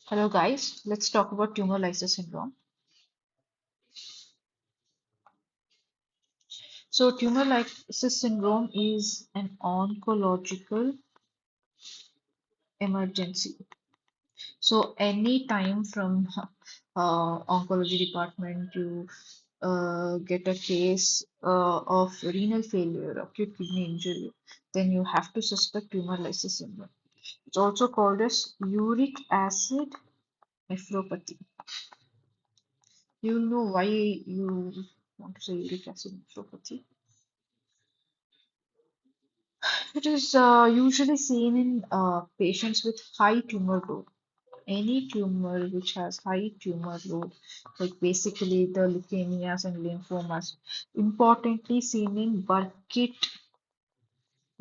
Hello guys, let's talk about tumor lysis syndrome. So tumor lysis syndrome is an oncological emergency. So any time from oncology department you get a case of renal failure, acute kidney injury, then you have to suspect tumor lysis syndrome. It's also called as uric acid nephropathy. You know why you want to say uric acid nephropathy? It is usually seen in patients with high tumor load. Any tumor which has high tumor load, like basically the leukemias and lymphomas, importantly seen in Burkitt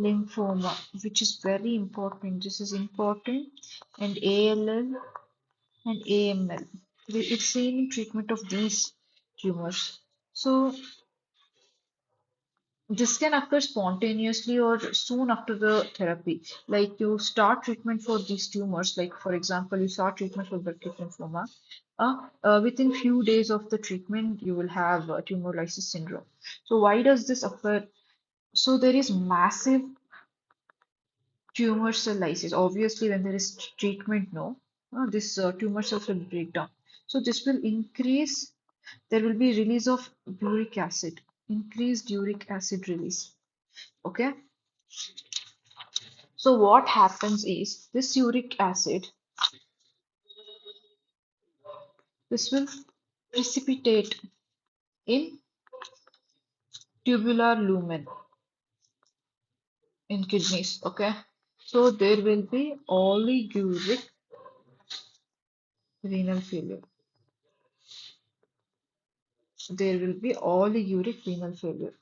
lymphoma, which is very important. This is important, and ALL and AML. It's seen in treatment of these tumors. So this can occur spontaneously or soon after the therapy. Like you start treatment for these tumors, like for example, you start treatment for Burkitt lymphoma. Within few days of the treatment, you will have tumor lysis syndrome. So why does this occur? So there is massive tumor cell lysis. Obviously, when there is treatment, no, this tumor cells will break down. So this will increase. There will be release of uric acid, increased uric acid release. Okay. So what happens is this uric acid, this will precipitate in tubular lumen in kidneys. Okay. So there will be oliguric renal failure. There will be oliguric renal failure.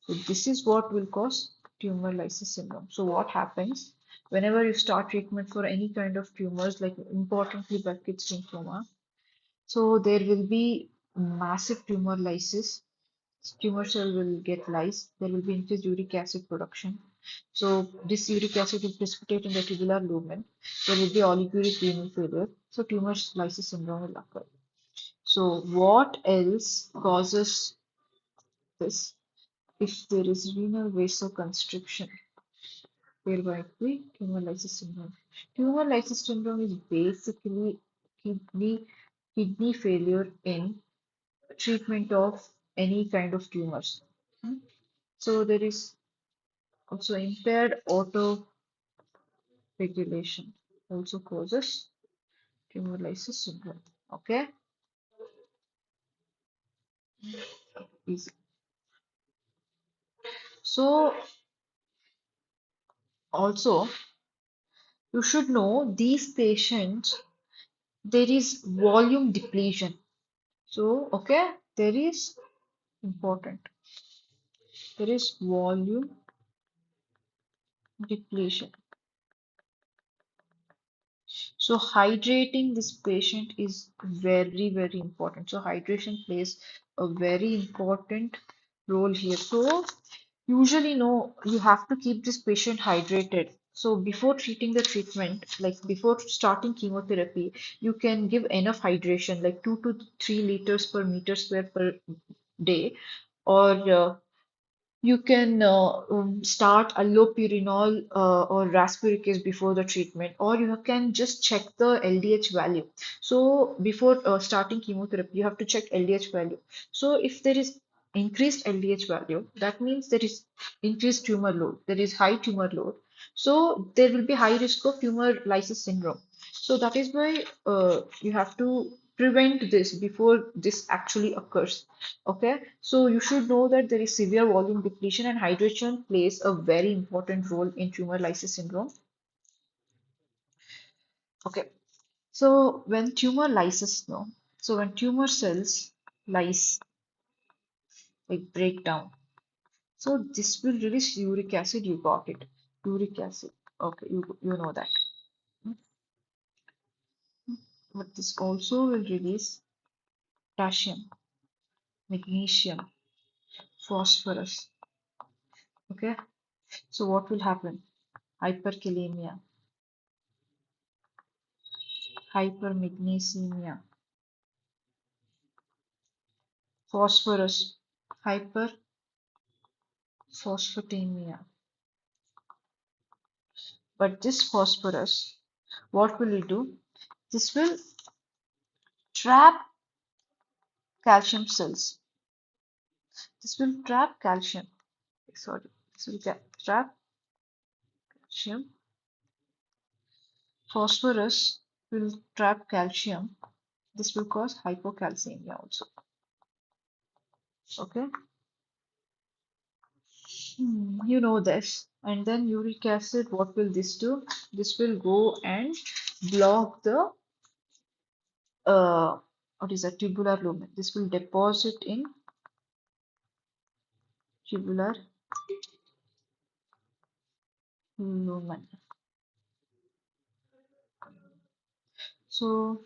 So this is what will cause tumor lysis syndrome. So what happens whenever you start treatment for any kind of tumors, like importantly Burkitt's lymphoma, so there will be massive tumor lysis. Tumor cell will get lysed. There will be increased uric acid production. So this uric acid will precipitate in the tubular lumen. There will be oliguric renal failure. So tumor lysis syndrome will occur. So what else causes this? If there is renal vasoconstriction, there might be tumor lysis syndrome. Tumor lysis syndrome is basically kidney kidney failure in treatment of any kind of tumors. Hmm. So there is also impaired auto regulation also causes tumor lysis syndrome. Okay, easy. So also you should know these patients there is volume depletion. So okay, there is important. There is volume depletion. So hydrating this patient is very, very important. So hydration plays a very important role here. So usually, no, you have to keep this patient hydrated. So before treating the treatment, like before starting chemotherapy, you can give enough hydration, like 2 to 3 liters per meter square per day, or you can start allopurinol or rasburicase before the treatment, or you can just check the LDH value. So before starting chemotherapy, you have to check LDH value. So if there is increased LDH value, that means there is increased tumor load. There is high tumor load. So there will be high risk of tumor lysis syndrome. So that is why you have to prevent this before this actually occurs. Okay, so you should know that there is severe volume depletion and hydration plays a very important role in tumor lysis syndrome. Okay, so when tumor lysis, no, so when tumor cells lyse, like break down, so this will release uric acid. You got it, uric acid. Okay, you know that. Mm. But this also will release potassium, magnesium, phosphorus. Okay, so what will happen? Hyperkalemia. hypermagnesemia, phosphorus, hyperphosphatemia. But this phosphorus, what will it do? This will trap calcium cells. This will trap calcium. Sorry, this will trap calcium. Phosphorus will trap calcium. This will cause hypocalcemia also. Okay. You know this. And then uric acid, what will this do? This will go and block the what is that, tubular lumen. This will deposit in tubular lumen. So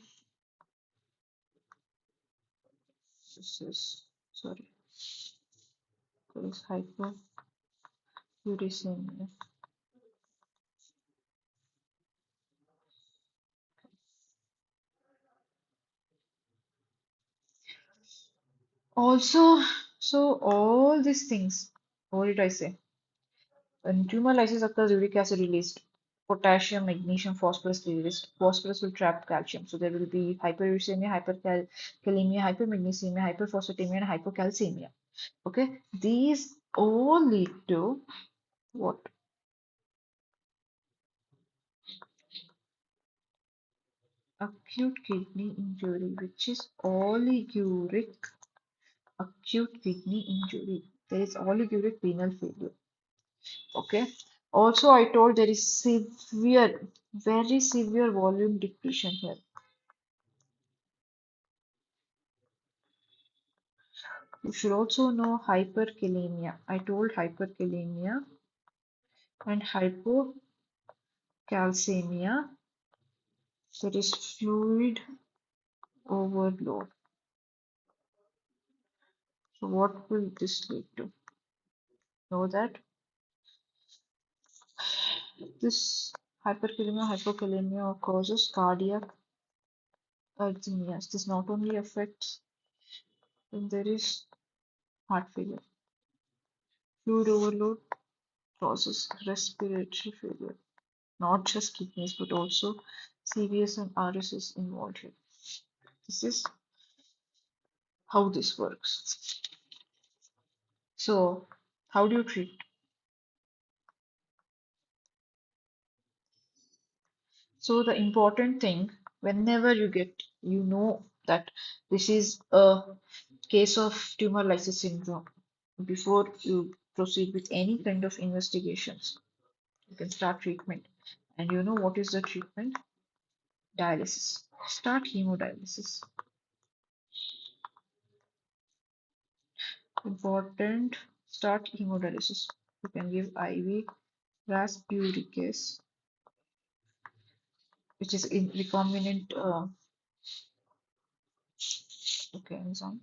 this is, sorry, there is hyperuricemia. Also, so all these things, what did I say? When tumor lysis occurs, uric acid released, potassium, magnesium, phosphorus released. Phosphorus will trap calcium. So there will be hyperuricemia, hyperkalemia, hypermagnesemia, hyperphosphatemia, and hypocalcemia. Okay, these all lead to what? Acute kidney injury, which is oliguric acute kidney injury. There is oliguric renal failure. Okay. Also, I told there is severe, very severe volume depletion here. You should also know hyperkalemia. I told hyperkalemia and hypocalcemia. There is fluid overload. So what will this lead to? Know that this hyperkalemia, hypokalemia causes cardiac arrhythmias. This not only affects when there is heart failure. Fluid overload causes respiratory failure. Not just kidneys, but also CVS and RS is involved here. This is how this works. So, how do you treat? So, the important thing, whenever you know that this is a case of tumor lysis syndrome, before you proceed with any kind of investigations, you can start treatment. And you know what is the treatment? Dialysis. Start hemodialysis. Important, start hemodialysis. You can give IV raspuricase, which is in recombinant okay, enzyme.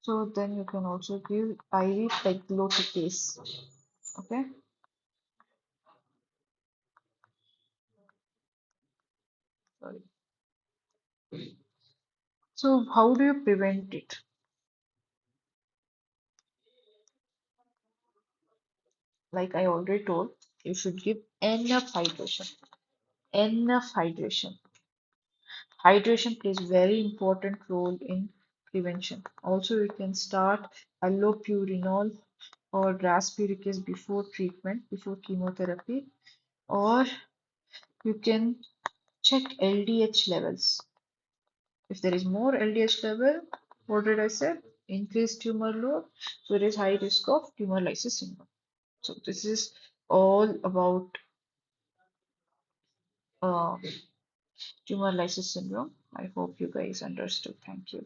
So then you can also give IV pegloticase. Okay, sorry. So how do you prevent it? Like I already told, you should give enough hydration. Enough hydration. Hydration plays very important role in prevention. Also, you can start allopurinol or raspuricase before treatment, before chemotherapy, or you can check LDH levels. If there is more LDH level, what did I say? Increased tumor load, so there is high risk of tumor lysis syndrome. So this is all about uh, tumor lysis syndrome. I hope you guys understood. Thank you.